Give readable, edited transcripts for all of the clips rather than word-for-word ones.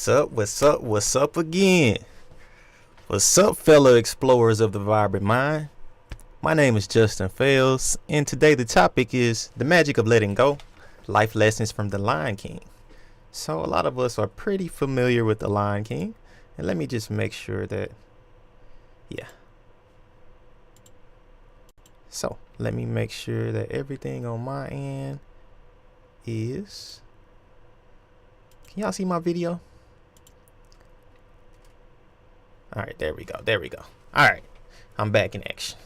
What's up? What's up? What's up again? What's up, fellow explorers of the vibrant mind? My name is Justin Fales, and today the topic is the magic of letting go, life lessons from the Lion King. So a lot of us are pretty familiar with the Lion King, and let me just make sure that, So let me make sure that everything on my end is. Can y'all see my video? All right, there we go. There we go. All right, I'm back in action.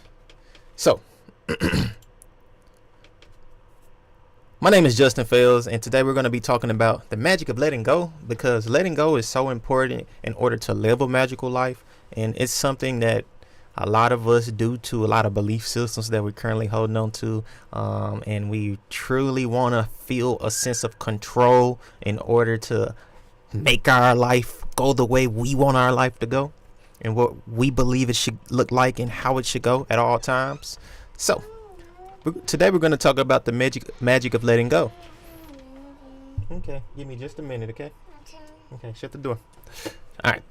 So, my name is Justin Fales, and today we're going to be talking about the magic of letting go, because letting go is so important in order to live a magical life, and it's something that a lot of us do to a lot of belief systems that we're currently holding on to, and we truly want to feel a sense of control in order to make our life go the way we want our life to go and what we believe it should look like and how it should go at all times. So today we're going to talk about the magic of letting go. Okay, give me just a minute. Okay, shut the door. All right.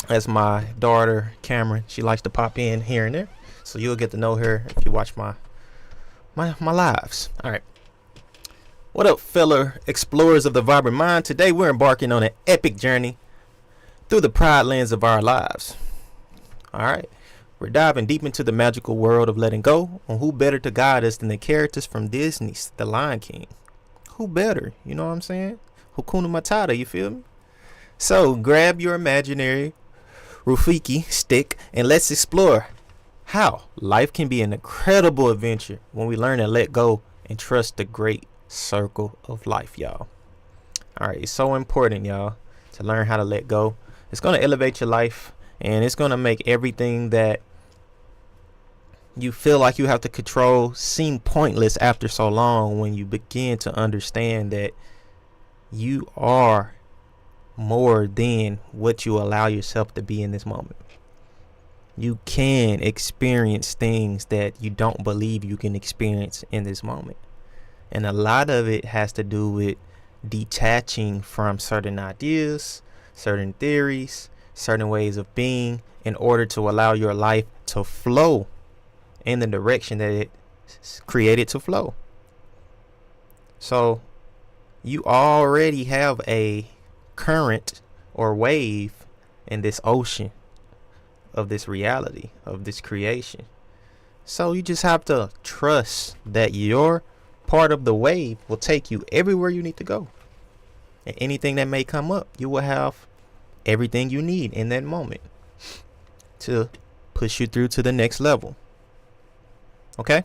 That's my daughter Cameron. She likes to pop in here and there, so you'll get to know her if you watch my lives. All right, what up, fellow explorers of the vibrant mind? Today we're embarking on an epic journey through the pride lands of our lives. All right, we're diving deep into the magical world of letting go, and who better to guide us than the characters from Disney's The Lion King? Who better? You know what I'm saying? Hakuna Matata, you feel me? So grab your imaginary Rafiki stick and let's explore how life can be an incredible adventure when we learn to let go and trust the great circle of life, y'all. All right, it's so important, y'all, to learn how to let go. It's going to elevate your life, and it's going to make everything that you feel like you have to control seem pointless after so long, when you begin to understand that you are more than what you allow yourself to be in this moment. You can experience things that you don't believe you can experience in this moment. And a lot of it has to do with detaching from certain ideas, certain theories, certain ways of being, in order to allow your life to flow in the direction that it's created to flow. So you already have a current or wave in this ocean of this reality, of this creation. So you just have to trust that your part of the wave will take you everywhere you need to go, and anything that may come up, you will have everything you need in that moment to push you through to the next level. Okay,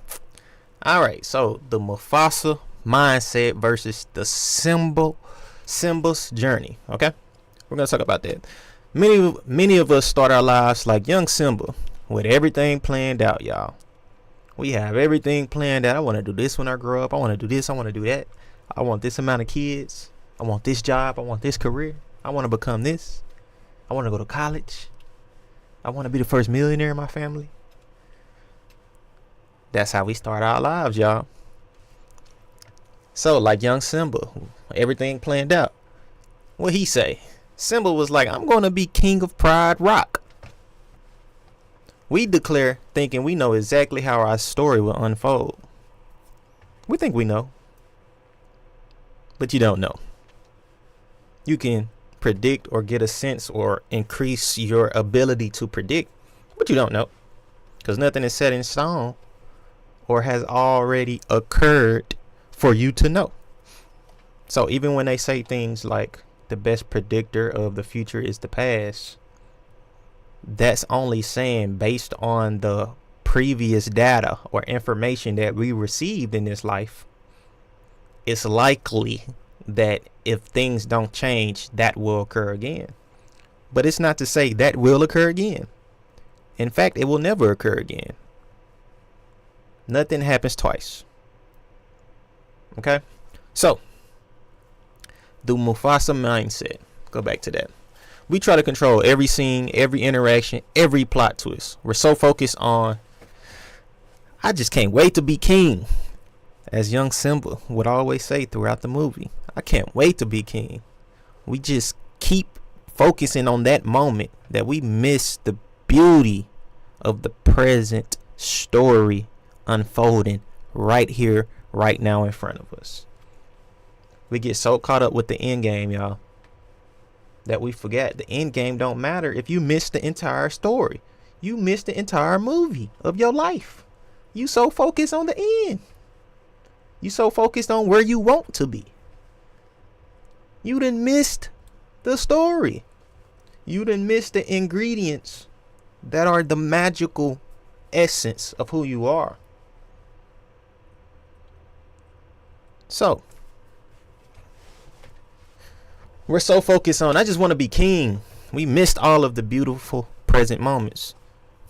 all right, so the Mufasa mindset versus the Simba's journey. Okay, we're gonna talk about that. Many of us start our lives like young Simba, with everything planned out, y'all. We have everything planned out. I want to do this when I grow up. I want to do this. I want to do that. I want this amount of kids. I want this job. I want this career. I want to become this. I want to go to college. I want to be the first millionaire in my family. That's how we start our lives, y'all. So, like young Simba, everything planned out. What he say? Simba was like, I'm going to be king of Pride Rock. We declare thinking we know exactly how our story will unfold. We think we know, but you don't know. You can predict or get a sense or increase your ability to predict, but you don't know, because nothing is set in stone or has already occurred for you to know. So even when they say things like the best predictor of the future is the past, that's only saying based on the previous data or information that we received in this life, it's likely that if things don't change, that will occur again. But it's not to say that will occur again. In fact, it will never occur again. Nothing happens twice. Okay, so the Mufasa mindset, go back to that. We try to control every scene, every interaction, every plot twist. We're so focused on, I just can't wait to be king. As young Simba would always say throughout the movie, I can't wait to be king. We just keep focusing on that moment that we miss the beauty of the present story unfolding right here, right now in front of us. We get so caught up with the end game, y'all, that we forget the end game don't matter if you miss the entire story. You miss the entire movie of your life. You so focused on the end. You so focused on where you want to be. You done missed the story. You done missed the ingredients that are the magical essence of who you are. So, we're so focused on, I just want to be king. We missed all of the beautiful present moments.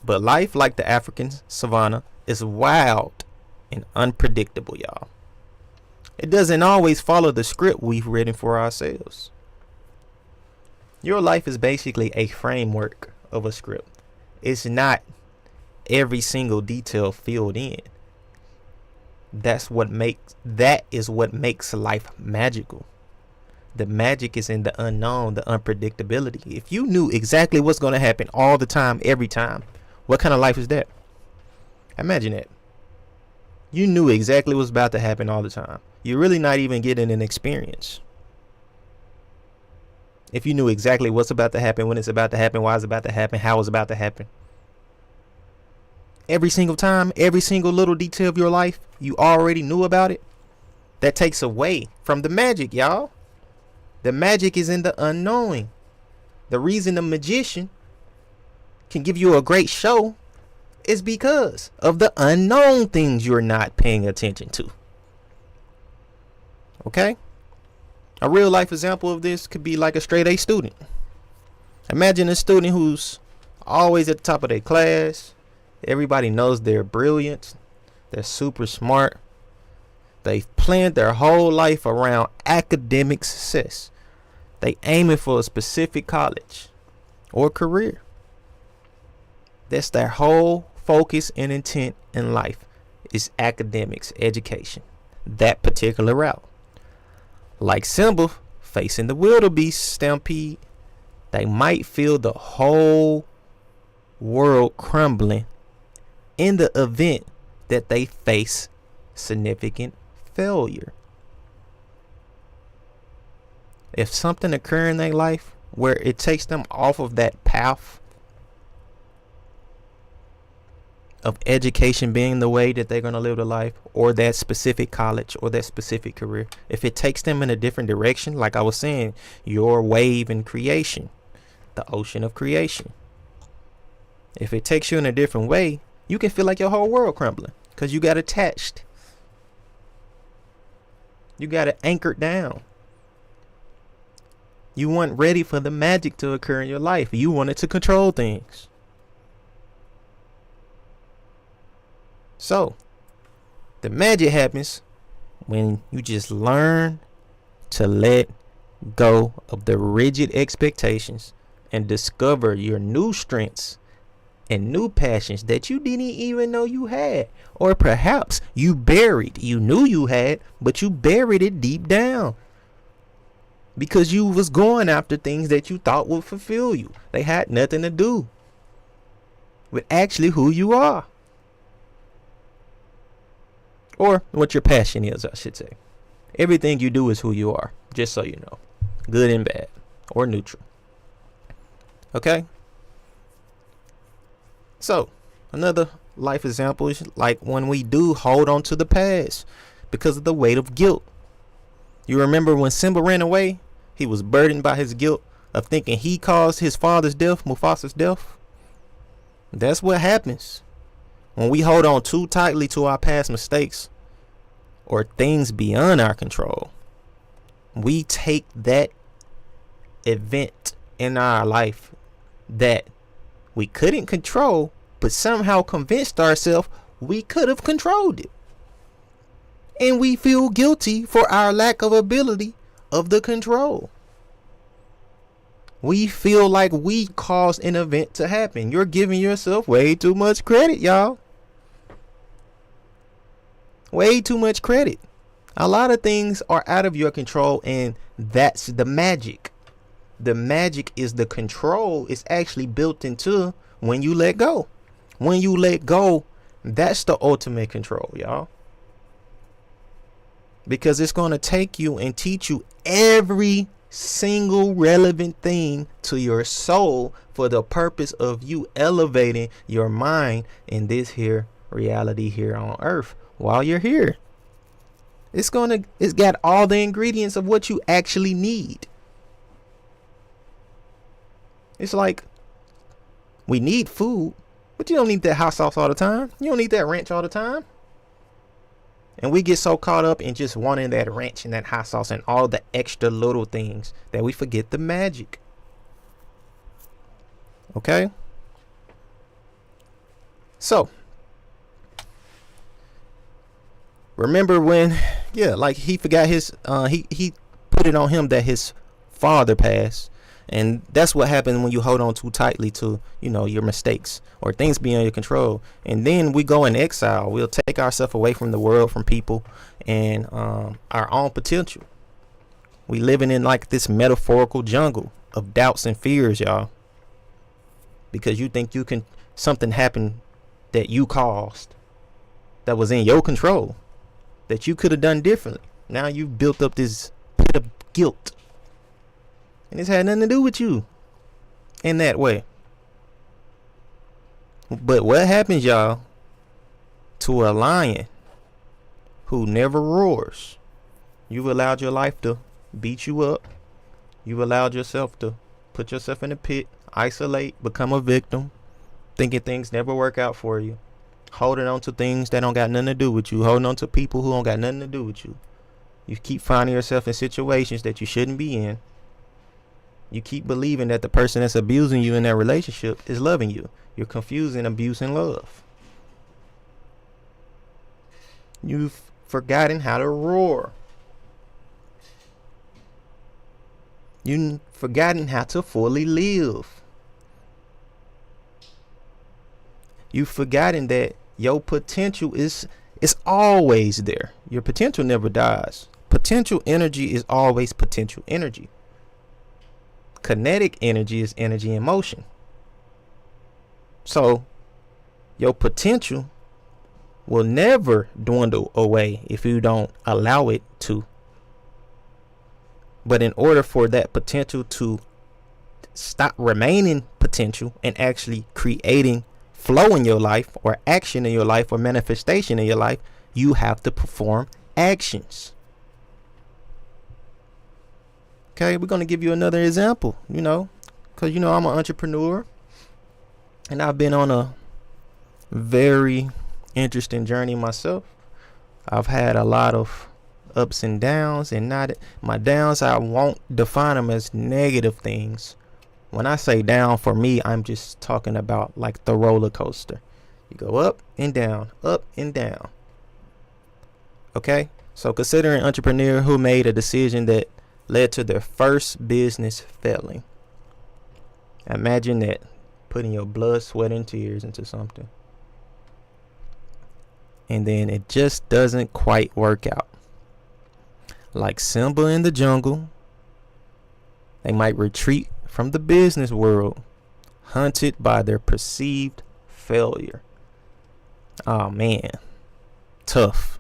But life, like the African savannah, is wild and unpredictable, y'all. It doesn't always follow the script we've written for ourselves. Your life is basically a framework of a script. It's not every single detail filled in. That is what makes life magical. The magic is in the unknown, the unpredictability. If you knew exactly what's going to happen all the time, every time, what kind of life is that? Imagine that. You knew exactly what's about to happen all the time. You're really not even getting an experience. If you knew exactly what's about to happen, when it's about to happen, why it's about to happen, how it's about to happen. Every single time, every single little detail of your life, you already knew about it. That takes away from the magic, y'all. The magic is in the unknowing. The reason the magician can give you a great show is because of the unknown things you're not paying attention to. Okay? A real life example of this could be like a straight A student. Imagine a student who's always at the top of their class. Everybody knows they're brilliant. They're super smart. They've planned their whole life around academic success. They aiming for a specific college or career. That's their whole focus and intent in life is academics, education, that particular route. Like Simba facing the wildebeest stampede, they might feel the whole world crumbling in the event that they face significant failure. If something occurs in their life where it takes them off of that path of education being the way that they're going to live their life, or that specific college or that specific career, if it takes them in a different direction, like I was saying, your wave in creation, the ocean of creation, if it takes you in a different way, you can feel like your whole world crumbling because you got attached. You got it anchored down. You weren't ready for the magic to occur in your life. You wanted to control things. So, the magic happens when you just learn to let go of the rigid expectations and discover your new strengths and new passions that you didn't even know you had, or perhaps you buried. You knew you had, but you buried it deep down because you was going after things that you thought would fulfill you. They had nothing to do with actually who you are, or what your passion is, I should say. Everything you do is who you are, just so you know, good and bad or neutral. Okay? So, another life example is like when we do hold on to the past because of the weight of guilt. You remember when Simba ran away? He was burdened by his guilt of thinking he caused his father's death, Mufasa's death. That's what happens when we hold on too tightly to our past mistakes or things beyond our control. We take that event in our life that we couldn't control, but somehow convinced ourselves we could have controlled it. And we feel guilty for our lack of ability of the control. We feel like we caused an event to happen. You're giving yourself way too much credit, y'all. Way too much credit. A lot of things are out of your control, and that's the magic. The magic is the control is actually built into when you let go. When you let go, that's the ultimate control, y'all. Because it's going to take you and teach you every single relevant thing to your soul for the purpose of you elevating your mind in this here reality here on earth while you're here. It's got all the ingredients of what you actually need. It's like we need food, but you don't need that hot sauce all the time. You don't need that ranch all the time. And we get so caught up in just wanting that ranch and that hot sauce and all the extra little things that we forget the magic. Okay? So, remember when, like he forgot his, he put it on him that his father passed. And that's what happens when you hold on too tightly to, your mistakes or things beyond your control. And then we go in exile. We'll take ourselves away from the world, from people, and our own potential. We living in like this metaphorical jungle of doubts and fears, y'all. Because you think something happened that you caused, that was in your control, that you could have done differently. Now you've built up this pit of guilt. And it's had nothing to do with you in that way. But what happens, y'all, to a lion who never roars? You've allowed your life to beat you up. You've allowed yourself to put yourself in a pit, isolate, become a victim, thinking things never work out for you, holding on to things that don't got nothing to do with you, holding on to people who don't got nothing to do with you. You keep finding yourself in situations that you shouldn't be in. You keep believing that the person that's abusing you in that relationship is loving you. You're confusing abuse and love. You've forgotten how to roar. You've forgotten how to fully live. You've forgotten that your potential is always there. Your potential never dies. Potential energy is always potential energy. Kinetic energy is energy in motion. So your potential will never dwindle away if you don't allow it to. But in order for that potential to stop remaining potential and actually creating flow in your life or action in your life or manifestation in your life, you have to perform actions. Okay, we're going to give you another example, because, I'm an entrepreneur and I've been on a very interesting journey myself. I've had a lot of ups and downs, and not my downs, I won't define them as negative things. When I say down, for me, I'm just talking about like the roller coaster. You go up and down, up and down. Okay, so consider an entrepreneur who made a decision that led to their first business failing. Imagine that, putting your blood, sweat, and tears into something, and then it just doesn't quite work out. Like Simba in the jungle, they might retreat from the business world, hunted by their perceived failure. Oh man, tough.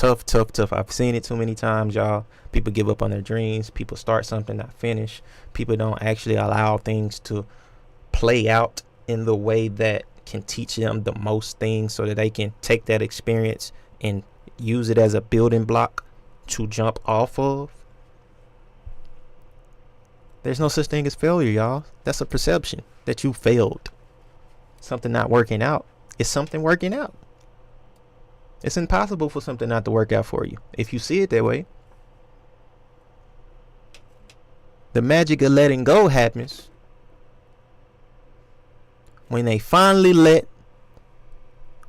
I've seen it too many times, y'all. People give up on their dreams. People start something, not finish. People don't actually allow things to play out in the way that can teach them the most things, so that they can take that experience and use it as a building block to jump off of. There's no such thing as failure, y'all. That's a perception that you failed. Something not working out is something working out. It's impossible for something not to work out for you if you see it that way. The magic of letting go happens when they finally let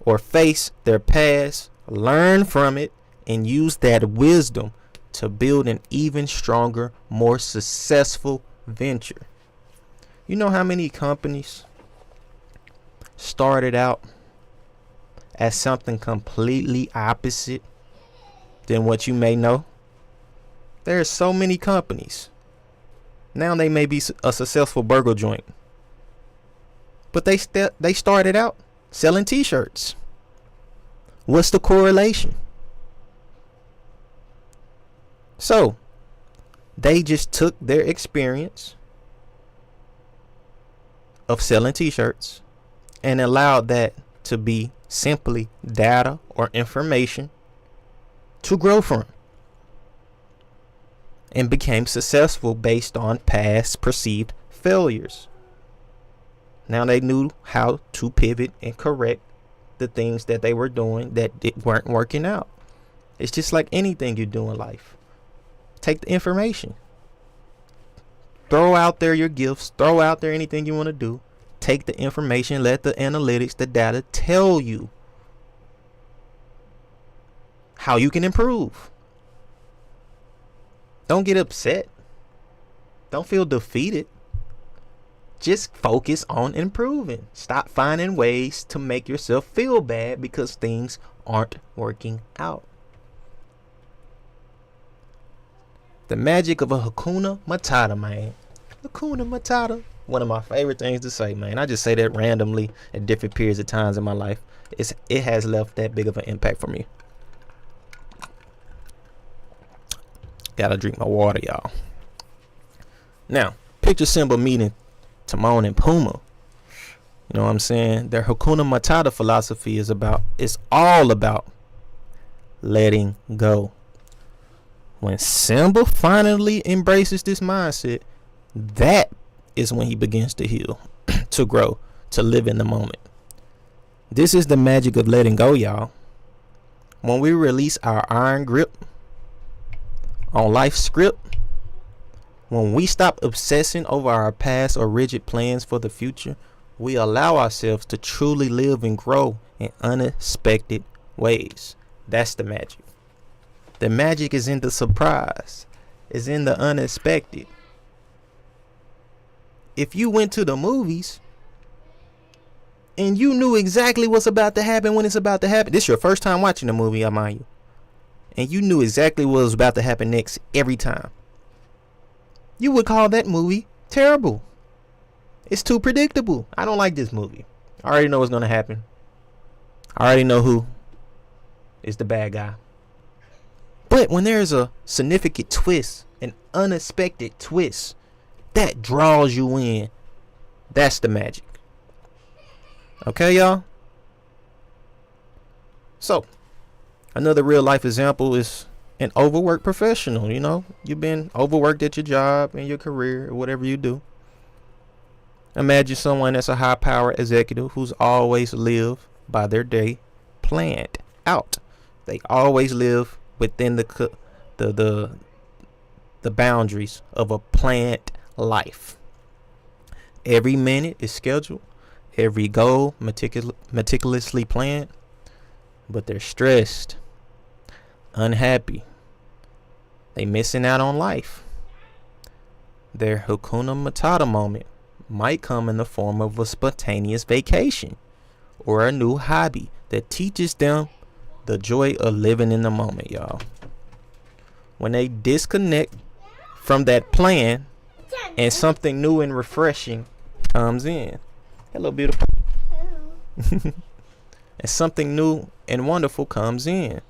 or face their past, learn from it, and use that wisdom to build an even stronger, more successful venture. You know how many companies started out as something completely opposite than what you may know. There are so many companies. Now they may be a successful burger joint, but they started out selling t-shirts. What's the correlation? So they just took their experience of selling t-shirts and allowed that to be simply data or information to grow from, and became successful based on past perceived failures. Now they knew how to pivot and correct the things that they were doing that weren't working out. It's just like anything you do in life. Take the information. Throw out there your gifts. Throw out there anything you want to do. Take the information. Let the analytics, the data tell you how you can improve. Don't get upset. Don't feel defeated. Just focus on improving. Stop finding ways to make yourself feel bad because things aren't working out. The magic of a Hakuna Matata, man. Hakuna Matata. One of my favorite things to say, man. I just say that randomly at different periods of times in my life. It has left that big of an impact for me. Gotta drink my water, y'all. Now, picture Simba meeting Timon and Pumbaa. You know what I'm saying? Their Hakuna Matata philosophy is all about letting go. When Simba finally embraces this mindset, that is when he begins to heal, to grow, to live in the moment. This is the magic of letting go, y'all. When we release our iron grip on life's script, when we stop obsessing over our past or rigid plans for the future, we allow ourselves to truly live and grow in unexpected ways. That's the magic. The magic is in the surprise, is in the unexpected. If you went to the movies and you knew exactly what's about to happen when it's about to happen, this is your first time watching the movie, I mind you, and you knew exactly what was about to happen next every time, you would call that movie terrible. It's too predictable. I don't like this movie. I already know what's going to happen. I already know who is the bad guy. But when there's a significant twist, an unexpected twist, that draws you in. That's the magic. Okay, y'all? So, another real life example is an overworked professional. You know, you've been overworked at your job, in your career, or whatever you do. Imagine someone that's a high power executive who's always lived by their day planned out. They always live within the boundaries of a planned life. Every minute is scheduled, every goal meticulously planned, but they're stressed, unhappy. They missing out on life. Their Hakuna Matata moment might come in the form of a spontaneous vacation or a new hobby that teaches them the joy of living in the moment, y'all. When they disconnect from that plan and something new and refreshing comes in. Hello, beautiful. Hello. And something new and wonderful comes in.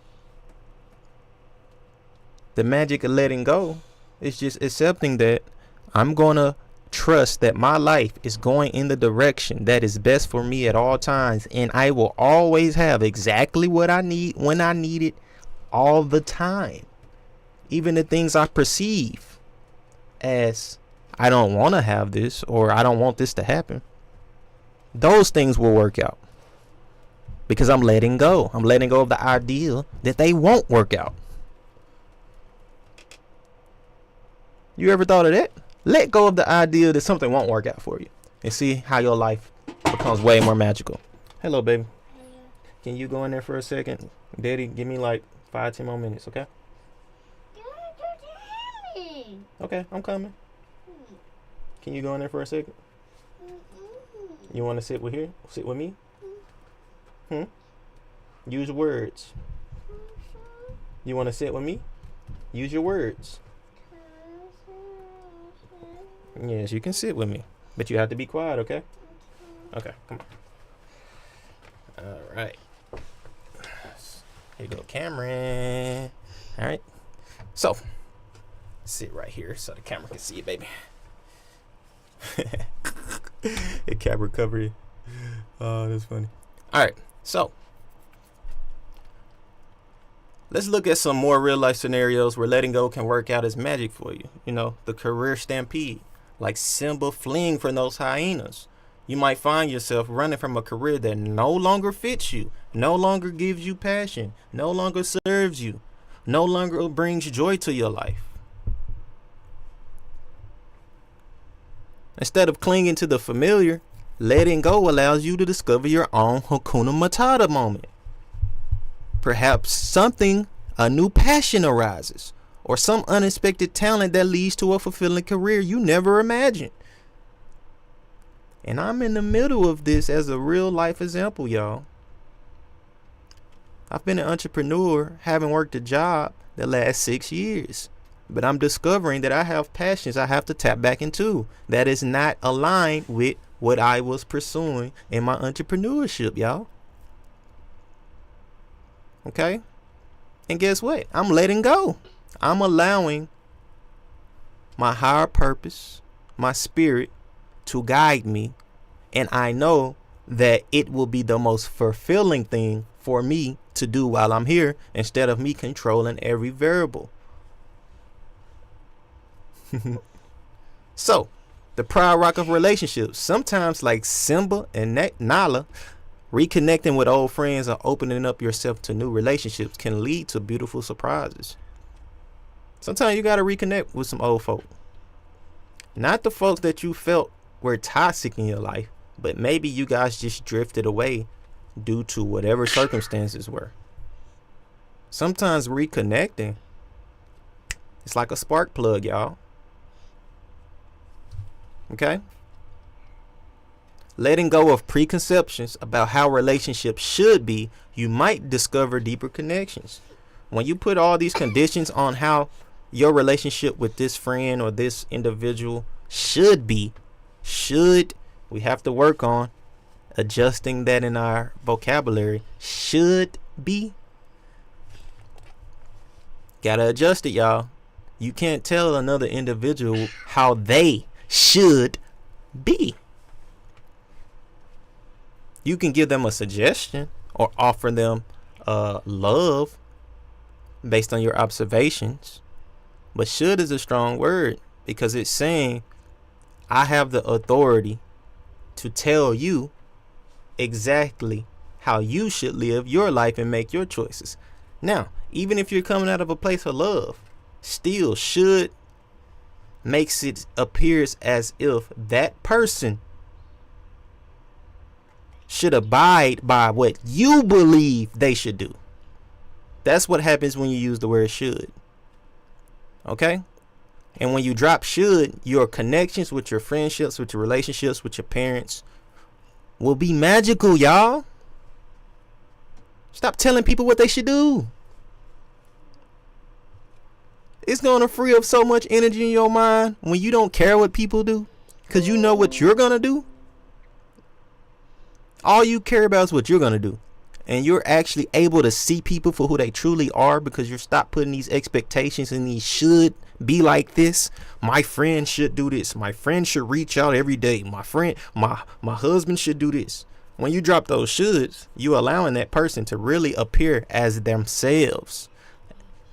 The magic of letting go is just accepting that I'm going to trust that my life is going in the direction that is best for me at all times, and I will always have exactly what I need when I need it all the time. Even the things I perceive as I don't want to have this or I don't want this to happen, those things will work out because I'm letting go. I'm letting go of the idea that they won't work out. You ever thought of that? Let go of the idea that something won't work out for you and see how your life becomes way more magical. Hello, baby. Can you go in there for a second? Daddy, give me like 5-10 more minutes, okay? Okay, I'm coming. Can you go in there for a second? You want to sit with here? Sit with me? Use words. You want to sit with me? Use your words. Yes, you can sit with me, but you have to be quiet, okay? Okay, come on. All right. Here you go, Cameron. All right. So, sit right here so the camera can see it, baby. The camera covered it. Oh, that's funny. All right. So, let's look at some more real life scenarios where letting go can work out as magic for you. You know, the career stampede, like Simba fleeing from those hyenas. You might find yourself running from a career that no longer fits you, no longer gives you passion, no longer serves you, no longer brings joy to your life. Instead of clinging to the familiar, letting go allows you to discover your own Hakuna Matata moment. Perhaps a new passion arises, or some unexpected talent that leads to a fulfilling career you never imagined. And I'm in the middle of this as a real life example, y'all. I've been an entrepreneur, having worked a job that lasts 6 years. But I'm discovering that I have passions I have to tap back into that is not aligned with what I was pursuing in my entrepreneurship, y'all. Okay? And guess what? I'm letting go. I'm allowing my higher purpose, my spirit, to guide me, and I know that it will be the most fulfilling thing for me to do while I'm here instead of me controlling every variable. So, the proud rock of relationships, sometimes like Simba and Nala, reconnecting with old friends or opening up yourself to new relationships can lead to beautiful surprises. Sometimes you got to reconnect with some old folk. Not the folks that you felt were toxic in your life, but maybe you guys just drifted away due to whatever circumstances were. Sometimes reconnecting, it's like a spark plug, y'all. Okay? Letting go of preconceptions about how relationships should be, you might discover deeper connections. When you put all these conditions on how your relationship with this friend or this individual should be, we have to work on adjusting that in our vocabulary. Should be. Gotta adjust it, y'all. You can't tell another individual how they should be. You can give them a suggestion or offer them love based on your observations. But should is a strong word because it's saying I have the authority to tell you exactly how you should live your life and make your choices. Now, even if you're coming out of a place of love, still should makes it appears as if that person should abide by what you believe they should do. That's what happens when you use the word should. Okay? And when you drop should, your connections with your friendships, with your relationships, with your parents will be magical, y'all. Stop telling people what they should do. It's going to free up so much energy in your mind when you don't care what people do because you know what you're going to do. All you care about is what you're going to do. And you're actually able to see people for who they truly are because you're stop putting these expectations and these should be like this. My friend should do this. My friend should reach out every day. My husband should do this. When you drop those shoulds, you allowing that person to really appear as themselves.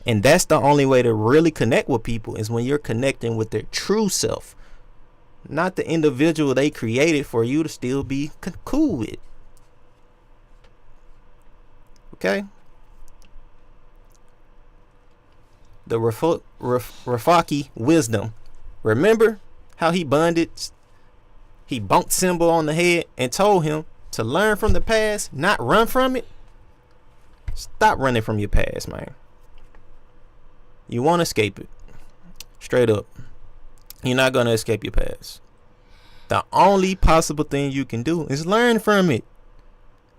And that's the only way to really connect with people is when you're connecting with their true self, not the individual they created for you to still be cool with. Okay? The Rafiki wisdom. Remember how he bumped Simba on the head and told him to learn from the past, not run from it? Stop running from your past, man. You want to escape it. Straight up. You're not going to escape your past. The only possible thing you can do is learn from it.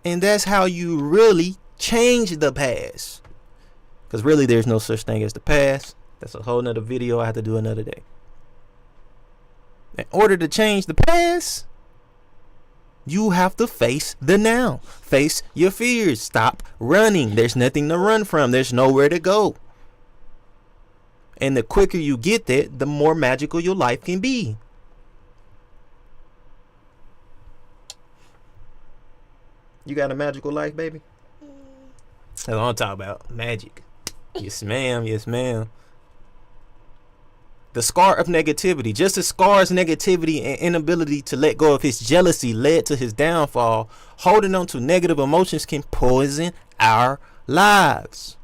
And that's how you really change the past. Because really, there's no such thing as the past. That's a whole nother video I have to do another day. In order to change the past, you have to face the now. Face your fears. Stop running. There's nothing to run from. There's nowhere to go. And the quicker you get that, the more magical your life can be. You got a magical life, baby? That's what I'm talking about. Magic. Yes, ma'am. Yes, ma'am. The scar of negativity. Just as Scar's negativity and inability to let go of his jealousy led to his downfall, holding on to negative emotions can poison our lives.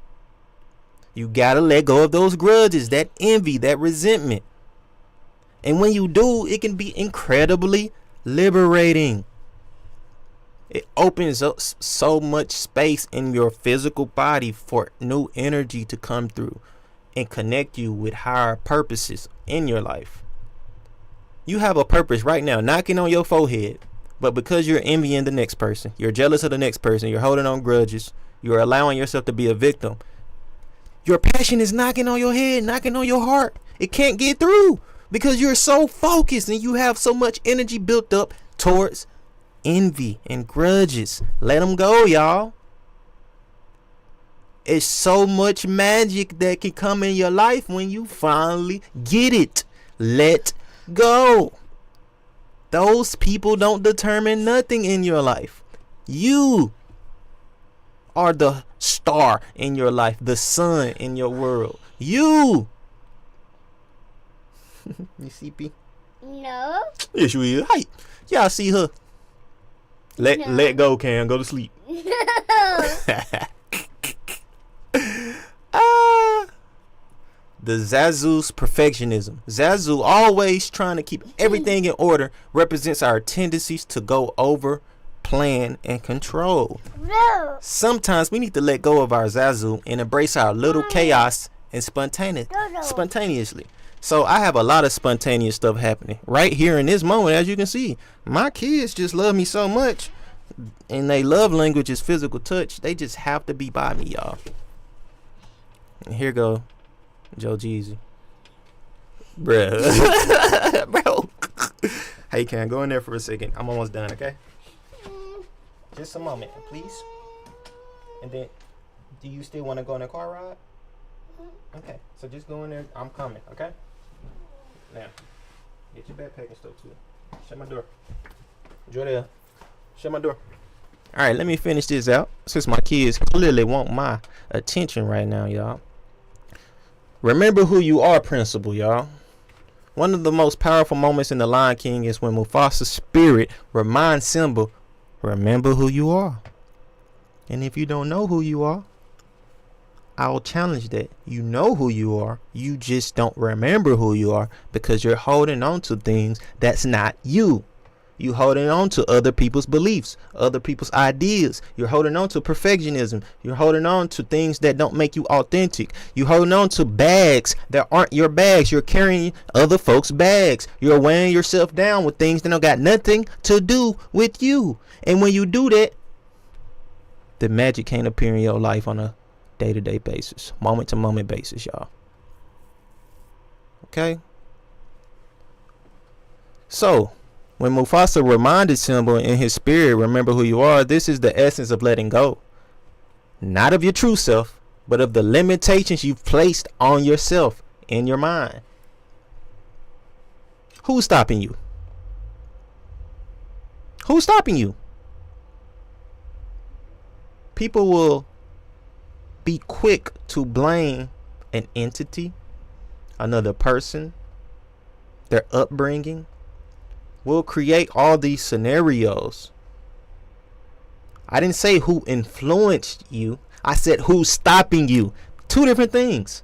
You gotta let go of those grudges, that envy, that resentment. And when you do, it can be incredibly liberating. It opens up so much space in your physical body for new energy to come through and connect you with higher purposes in your life. You have a purpose right now knocking on your forehead, but because you're envying the next person, you're jealous of the next person, you're holding on grudges, you're allowing yourself to be a victim, your passion is knocking on your head, knocking on your heart. It can't get through because you're so focused and you have so much energy built up towards envy and grudges. Let them go, y'all. It's so much magic that can come in your life when you finally get it. Let go. Those people don't determine nothing in your life. You are the star in your life, the sun in your world. You see P? No. Yes, you is. Hey, y'all see her. Let go, Cam. Go to sleep. The Zazu's perfectionism. Zazu, always trying to keep everything in order, represents our tendencies to go over, plan, and control. No. Sometimes we need to let go of our Zazu and embrace our little chaos and spontaneously. So I have a lot of spontaneous stuff happening right here in this moment. As you can see, my kids just love me so much, and they love language is physical touch. They just have to be by me, y'all. And here go Joe Jeezy. Bruh. Bro. Hey, Can, go in there for a second. I'm almost done, okay? Just a moment, please. And then, do you still want to go on a car ride? Okay, so just go in there. I'm coming, okay? Now, get your backpack and stuff, too. Shut my door. Jordan, shut my door. All right, let me finish this out, since my kids clearly want my attention right now, y'all. Remember who you are, principle, y'all. One of the most powerful moments in The Lion King is when Mufasa's spirit reminds Simba, remember who you are. And if you don't know who you are, I'll challenge that. You know who you are. You just don't remember who you are because you're holding on to things that's not you. You holding on to other people's beliefs, other people's ideas. You're holding on to perfectionism. You're holding on to things that don't make you authentic. You're holding on to bags that aren't your bags. You're carrying other folks' bags. You're weighing yourself down with things that don't got nothing to do with you. And when you do that, the magic can't appear in your life on a day-to-day basis, moment-to-moment basis, y'all. Okay? So, when Mufasa reminded Simba in his spirit, remember who you are, this is the essence of letting go. Not of your true self, but of the limitations you've placed on yourself in your mind. Who's stopping you? Who's stopping you? People will be quick to blame an entity, another person, their upbringing. We'll create all these scenarios. I didn't say who influenced you. I said who's stopping you. Two different things.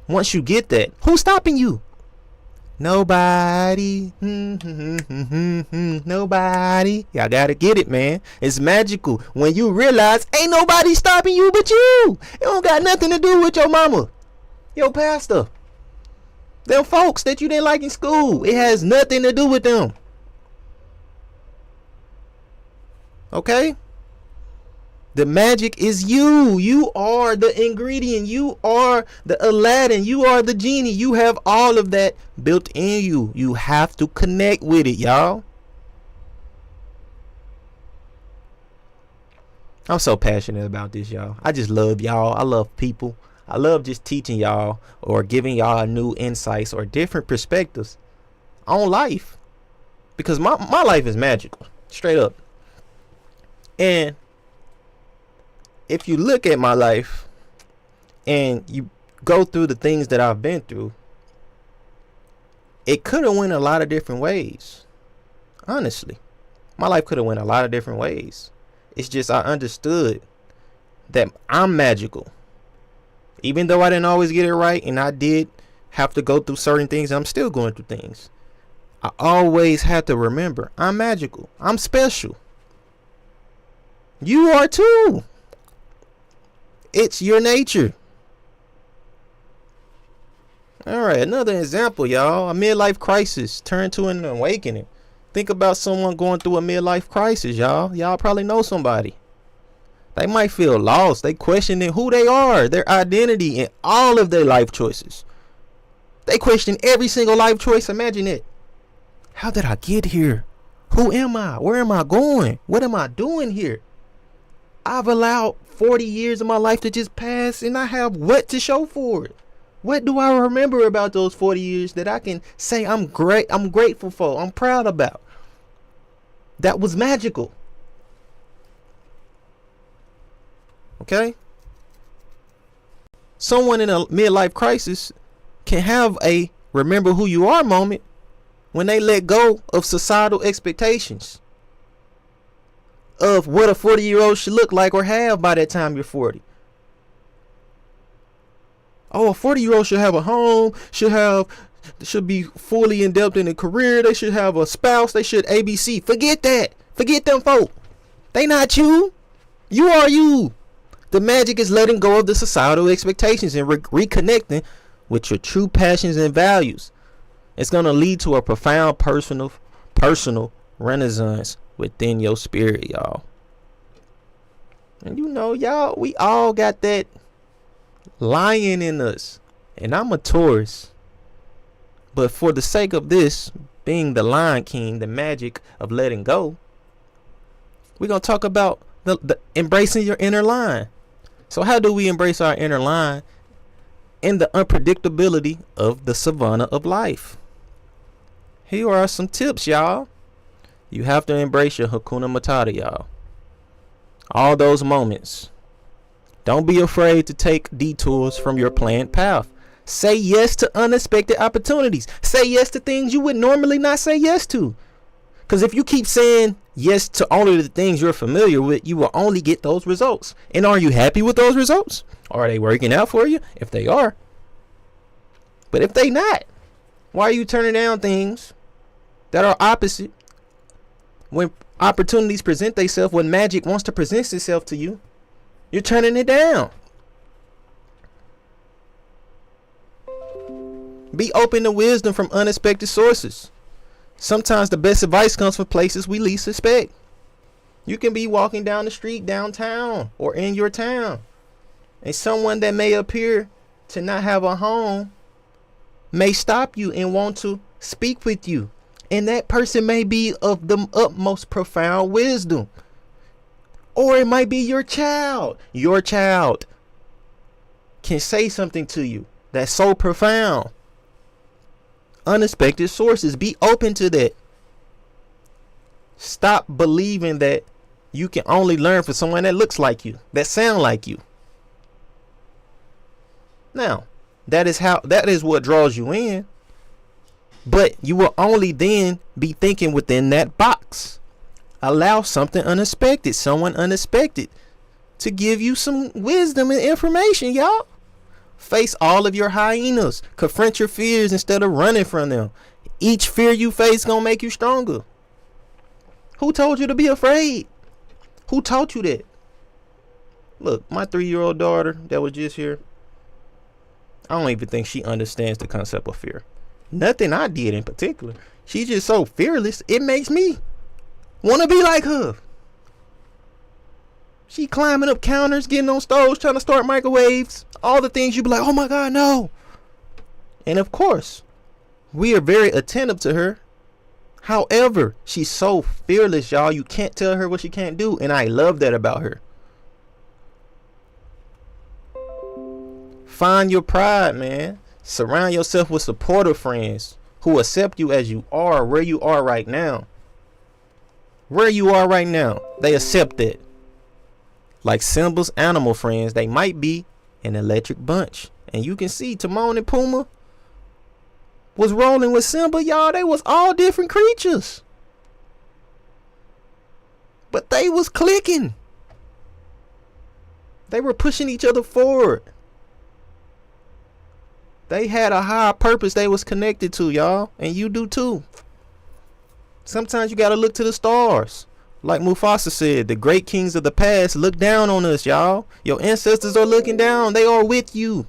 Once you get that, who's stopping you? Nobody. Nobody. Y'all gotta get it, man. It's magical when you realize ain't nobody stopping you but you. It don't got nothing to do with your mama, your pastor, them folks that you didn't like in school. It has nothing to do with them. Okay? The magic is you. You are the ingredient. You are the Aladdin. You are the genie. You have all of that built in you. You have to connect with it, y'all. I'm so passionate about this, y'all. I just love y'all. I love people. I love just teaching y'all or giving y'all new insights or different perspectives on life. Because my life is magical. Straight up. And if you look at my life and you go through the things that I've been through, it could have went a lot of different ways. Honestly, my life could have went a lot of different ways. It's just I understood that I'm magical. Even though I didn't always get it right and I did have to go through certain things, I'm still going through things. I always had to remember I'm magical. I'm special. You are too. It's your nature. Alright, another example, y'all. A midlife crisis turned to an awakening. Think about someone going through a midlife crisis, y'all. Y'all probably know somebody. They might feel lost. They questioning who they are, their identity, and all of their life choices. They question every single life choice. Imagine it. How did I get here? Who am I? Where am I going? What am I doing here? I've allowed 40 years of my life to just pass, and I have what to show for it? What do I remember about those 40 years that I can say I'm grateful for, I'm proud about? That was magical. Okay? Someone in a midlife crisis can have a remember who you are moment when they let go of societal expectations of what a 40-year-old should look like or have by that time you're 40. Oh, a 40-year-old should have a home, should be fully indebted in a career, they should have a spouse, they should ABC. Forget that. Forget them folk. They not you. You are you. The magic is letting go of the societal expectations and reconnecting with your true passions and values. It's going to lead to a profound personal renaissance within your spirit, y'all. And you know, y'all, we all got that lion in us. And I'm a Taurus. But for the sake of this being the Lion King, the magic of letting go, we're going to talk about the embracing your inner lion. So how do we embrace our inner lion in the unpredictability of the savannah of life? Here are some tips, y'all. You have to embrace your Hakuna Matata, y'all. All those moments. Don't be afraid to take detours from your planned path. Say yes to unexpected opportunities. Say yes to things you would normally not say yes to. Because if you keep saying yes to only the things you're familiar with, you will only get those results. And are you happy with those results? Are they working out for you? If they are. But if they not, why are you turning down things that are opposite when opportunities present themselves, when magic wants to present itself to you? You're turning it down. Be open to wisdom from unexpected sources. Sometimes the best advice comes from places we least suspect. You can be walking down the street downtown or in your town, and someone that may appear to not have a home may stop you and want to speak with you. And that person may be of the utmost profound wisdom. Or it might be your child. Your child can say something to you that's so profound. Unexpected sources. Be open to that. Stop believing that you can only learn from someone that looks like you, that sound like you. Now, that is what draws you in. But you will only then be thinking within that box. Allow something unexpected, someone unexpected, to give you some wisdom and information, y'all. Face all of your hyenas. Confront your fears instead of running from them. Each fear you face gonna make you stronger. Who told you to be afraid? Who taught you that? Look, my 3-year-old daughter that was just here, I don't even think she understands the concept of fear. Nothing I did in particular. She's just so fearless. It makes me want to be like her. She climbing up counters, getting on stoves, trying to start microwaves. All the things you be like, oh my God, no. And of course, we are very attentive to her. However, she's so fearless, y'all. You can't tell her what she can't do. And I love that about her. Find your pride, man. Surround yourself with supportive friends who accept you as you are, where you are right now. Where you are right now, they accept it. Like Simba's animal friends, they might be an electric bunch. And you can see Timon and Pumbaa was rolling with Simba, y'all. They was all different creatures, but they was clicking. They were pushing each other forward. They had a higher purpose they was connected to, y'all. And you do too. Sometimes you gotta look to the stars. Like Mufasa said, the great kings of the past look down on us, y'all. Your ancestors are looking down. They are with you.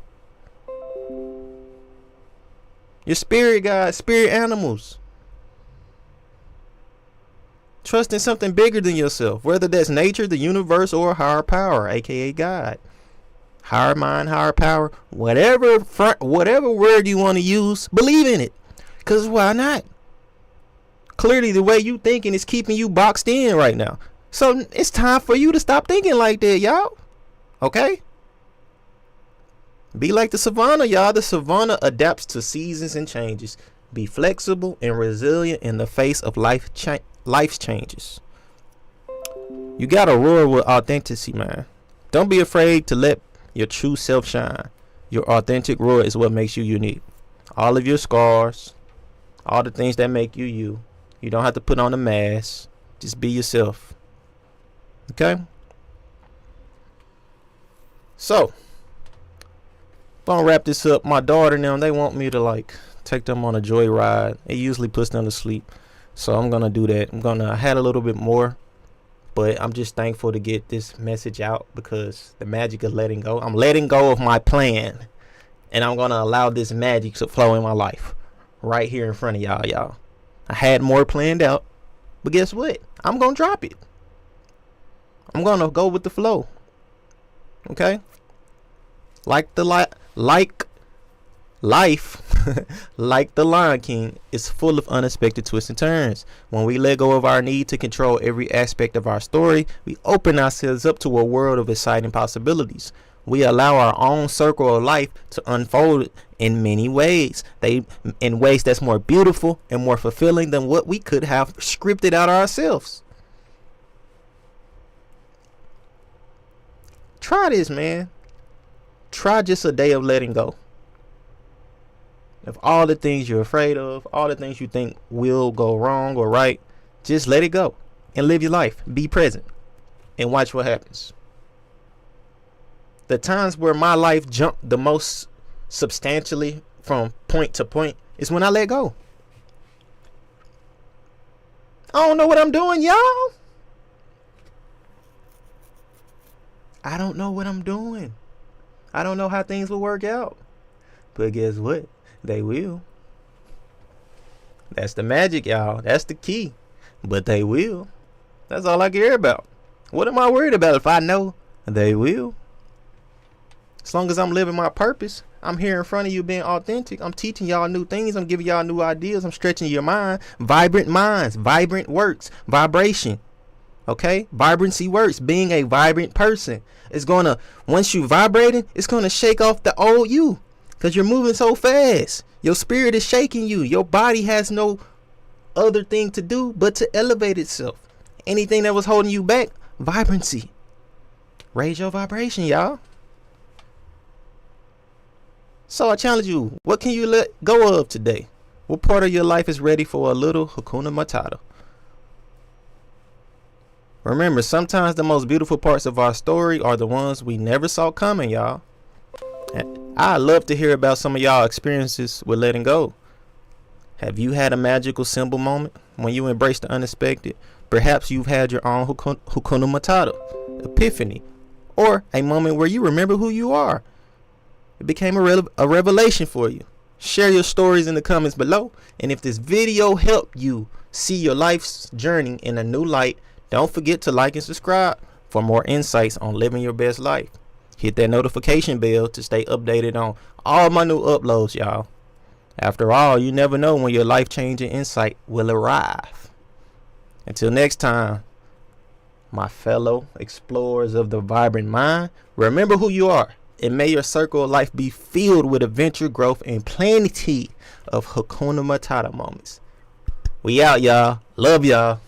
Your spirit guides, spirit animals. Trust in something bigger than yourself, whether that's nature, the universe, or a higher power, aka God. Higher mind, higher power, whatever word you want to use, believe in it. Cause why not? Clearly the way you thinking is keeping you boxed in right now. So it's time for you to stop thinking like that, y'all. Okay? Be like the savannah, y'all. The savannah adapts to seasons and changes. Be flexible and resilient in the face of life's changes. You gotta roar with authenticity, man. Don't be afraid to let your true self shine. Your authentic roar is what makes you unique. All of your scars, all the things that make you you. You don't have to put on a mask. Just be yourself. Okay? So, gonna wrap this up. My daughter now, they want me to like take them on a joyride. It usually puts them to sleep. So I'm gonna do that. I had a little bit more, but I'm just thankful to get this message out because the magic of letting go. I'm letting go of my plan, and I'm gonna allow this magic to flow in my life right here in front of y'all. I had more planned out, but guess what? I'm gonna drop it. I'm gonna go with the flow. Okay? Like life, like the Lion King, is full of unexpected twists and turns. When we let go of our need to control every aspect of our story, we open ourselves up to a world of exciting possibilities. We allow our own circle of life to unfold in many ways. In ways that's more beautiful and more fulfilling than what we could have scripted out ourselves. Try this, man. Try just a day of letting go. If all the things you're afraid of, all the things you think will go wrong or right, just let it go and live your life. Be present and watch what happens. The times where my life jumped the most substantially from point to point is when I let go. I don't know what I'm doing, y'all. I don't know what I'm doing. I don't know how things will work out. But guess what? They will. That's the magic, y'all. That's the key. But they will. That's all I care about. What am I worried about if I know they will? As long as I'm living my purpose, I'm here in front of you being authentic. I'm teaching y'all new things. I'm giving y'all new ideas. I'm stretching your mind. Vibrant minds. Vibrant works. Vibration. Okay? Vibrancy works. Being a vibrant person is going to, once you vibrating, it's going to shake off the old you. Because you're moving so fast. Your spirit is shaking you. Your body has no other thing to do but to elevate itself. Anything that was holding you back, vibrancy. Raise your vibration, y'all. So I challenge you, what can you let go of today? What part of your life is ready for a little Hakuna Matata? Remember, sometimes the most beautiful parts of our story are the ones we never saw coming, y'all. I'd love to hear about some of y'all experiences with letting go. Have you had a magical symbol moment when you embrace the unexpected? Perhaps you've had your own Hakuna Matata, epiphany, or a moment where you remember who you are. It became a revelation for you. Share your stories in the comments below. And if this video helped you see your life's journey in a new light, don't forget to like and subscribe for more insights on living your best life. Hit that notification bell to stay updated on all my new uploads, y'all. After all, you never know when your life-changing insight will arrive. Until next time, my fellow explorers of the vibrant mind, remember who you are, and may your circle of life be filled with adventure, growth, and plenty of Hakuna Matata moments. We out, y'all. Love y'all.